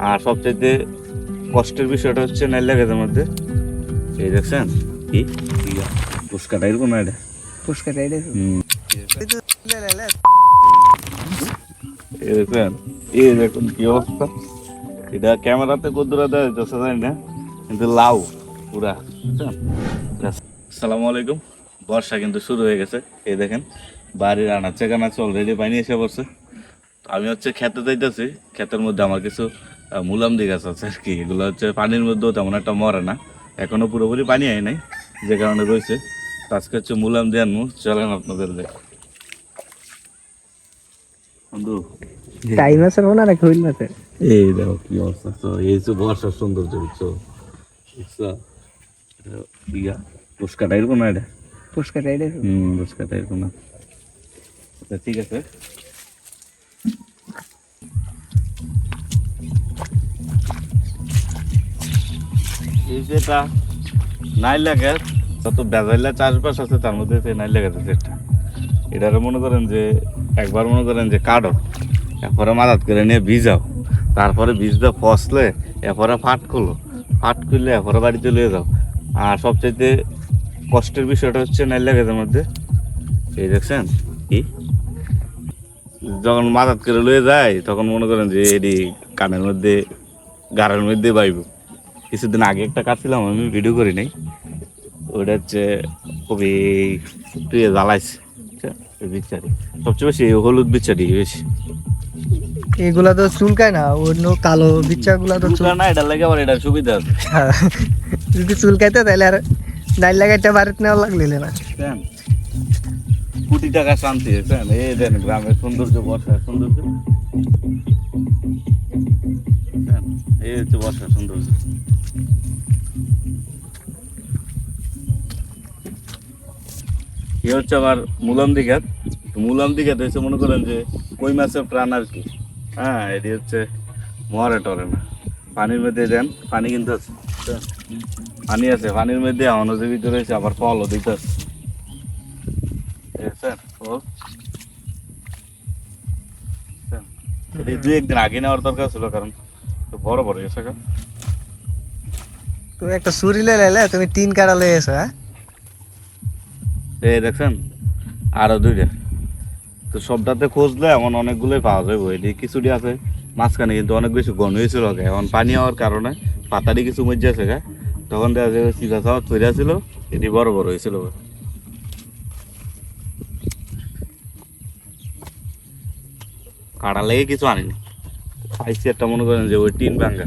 আর সবচেয়ে কষ্টের বিষয়টা হচ্ছে নাইলা গাছের মধ্যে এই দেখছেন কি পুষ্কাটা এরকম না এটা পুষ্কাটা এটা এই দেখছেন এই দেখুন কি অবস্থা। এটা ক্যামেরাতে কদ্দুরা দেওয়া যাচ্ছে জানি না, কিন্তু লাউ পুরা। আসসালামু আলাইকুম। বর্ষা কিন্তু শুরু হয়ে গেছে। এই দেখেন বাড়ির আনাচে কানাচে অলরেডি পানি এসে পড়ছে। আমি খেতে যাইতেছি, ক্ষেতের মধ্যে আমার কিছু মুলামদি গাছ আছে আর কি। এগুলো পানির মধ্যেও তেমন একটা মরে না, এখনো পুরোপুরি পানি আয় নাই, যে কারণে রয়েছে। আজকে মুলামদি আনবো, চলেন আপনাদের দেখ বন্ধু। টাইম আছে না নাকি হইল না? এই দেখো কি অবস্থা। তো এই যে বর্ষার সৌন্দর্য বুঝছো, পুষ্কাটা এরকম না এটা পুষ্কাটা এটা পুষ্কাটা এরকম না। আচ্ছা ঠিক আছে। এই যেটা নাইলা গাছ, যত বেজাইলা চাষবাস আছে তার মধ্যে নাইলা গাছ আছে একটা। এটারে মনে করেন যে একবার মনে করেন যে কাটো, এরপরে মাদাত করে নিয়ে ভিজাও, তারপরে ভিজতে ফসলে এরপরে ফাট করলে এরপরে বাড়িতে লিয়ে যাও। আর সবচাইতে কষ্টের বিষয়টা হচ্ছে নাইলা গাছের মধ্যে এই দেখছেন কি, যখন মাদাত করে লয়ে যায় তখন মনে করেন যে এটি কানের মধ্যে গাড়ের মধ্যে বাইব। কিছুদিন আগে একটা কাটছিলাম, আমি ভিডিও করি নাই, ওইটা খুবই তুই জ্বালাইছে বিচারি। সবচেয়ে বেশি হলুদ বিচারি বেশি। এগুলা তো চুলকায় না, অন্য কালো বিচ্চা গুলা তো চুলকা না, এটার লাগে আবার এটার সুবিধা আছে। যদি চুলকাইতে তাহলে আর নাইল লাগাইতে বাড়িতে নেওয়া লাগলে না। কোটি টাকা শান্তি হয়েছেন। এই দেন গ্রামের সৌন্দর্য, বর্ষার সৌন্দর্য, এই হচ্ছে বর্ষার সৌন্দর্য। এ হচ্ছে আমার মুলামদি গাছ। মুলামদি গাছ হচ্ছে মনে করেন যে কই মাছের প্রাণ আর কি। হ্যাঁ, এটি মরে টরে না, পানির মধ্যে দেন, পানি কিন্তু আছে, পানি আছে, পানির মধ্যে এমনও জীবিত রয়েছে, আবার ফলও দিতে আছে। দুই একদিন আগে নেওয়ার দরকার ছিল, কারণ বড় বড় গেছে। তুমি একটা ছুরি লাইলে তুমি 3 কাটা লয়ে এসো। হ্যাঁ, এই দেখছেন আরো 2টা। তো সবটাতে খুঁজলে এমন অনেকগুলোই পাওয়া যাবে। এটি কিছুটি আছে মাঝখানে, কিন্তু অনেক বেশি ঘন হয়েছিল। এখন পানি হওয়ার কারণে পাতাটি কিছু মজে আছে গা, তখন দেখা যাবে চিরা চাওয়া তৈরি ছিল, এটি বড় বড় হয়েছিল। কাটা লেগে কিছু আনিনি, পাইছি একটা মনে করেন যে ওই টিন ভাঙ্গা,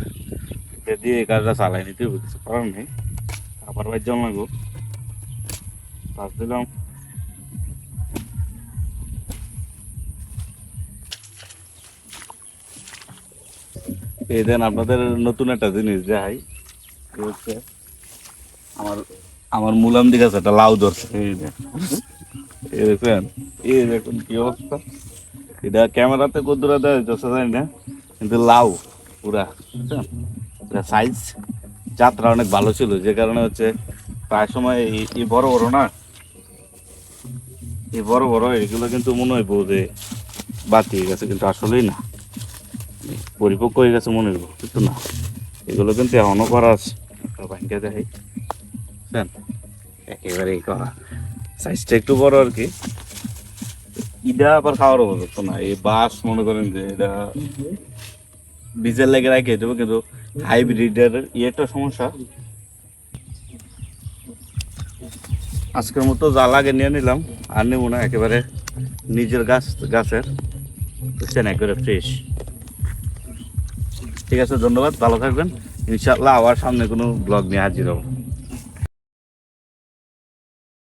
দিয়ে এই কাজটা চালাই নিতে কিছু করার নেই। আবার বাইর জল লাগবো, পাঁচ দিলাম। এই দেন আপনাদের নতুন একটা জিনিস দেখাই। হচ্ছে আমার আমার মুলামদি গাছ একটা লাউ ধরছে। এই দেখেন, এই দেখুন কি অবস্থা। এটা ক্যামেরাতে কদ্দুরা দেওয়া যাচ্ছে জানি না, কিন্তু লাউ পুরা সাইজ, যাত্রা অনেক ভালো ছিল, যে কারণে প্রায় সময় এই বড় বড় না, এই বড় বড় এগুলো কিন্তু মনে হইব যে বাতি হয়ে গেছে, কিন্তু আসলেই না, পরিপক্ক হয়ে গেছে মনে হইব, কিন্তু না, এগুলো কিন্তু এখনো করা আছে। ভাঙ্গে দেখাই, একেবারেই করা, সাইজটা একটু বড় আর কি। ইটা আবার খাওয়ার উপযুক্ত না। এই বাঁশ মনে করেন যে এটা বীজের লেগে রাখে দেবো, কিন্তু হাইব্রিডের ইয়েটা সমস্যা। আজকের মতো যা লাগে নিয়ে নিলাম, আর নেবো না, একেবারে নিজের গাছের বুঝছেন, একেবারে ফ্রেশ। ঠিক আছে, ধন্যবাদ, ভালো থাকবেন। ইনশাআল্লাহ আবার সামনে কোনো ব্লগ নিয়ে হাজির হবো।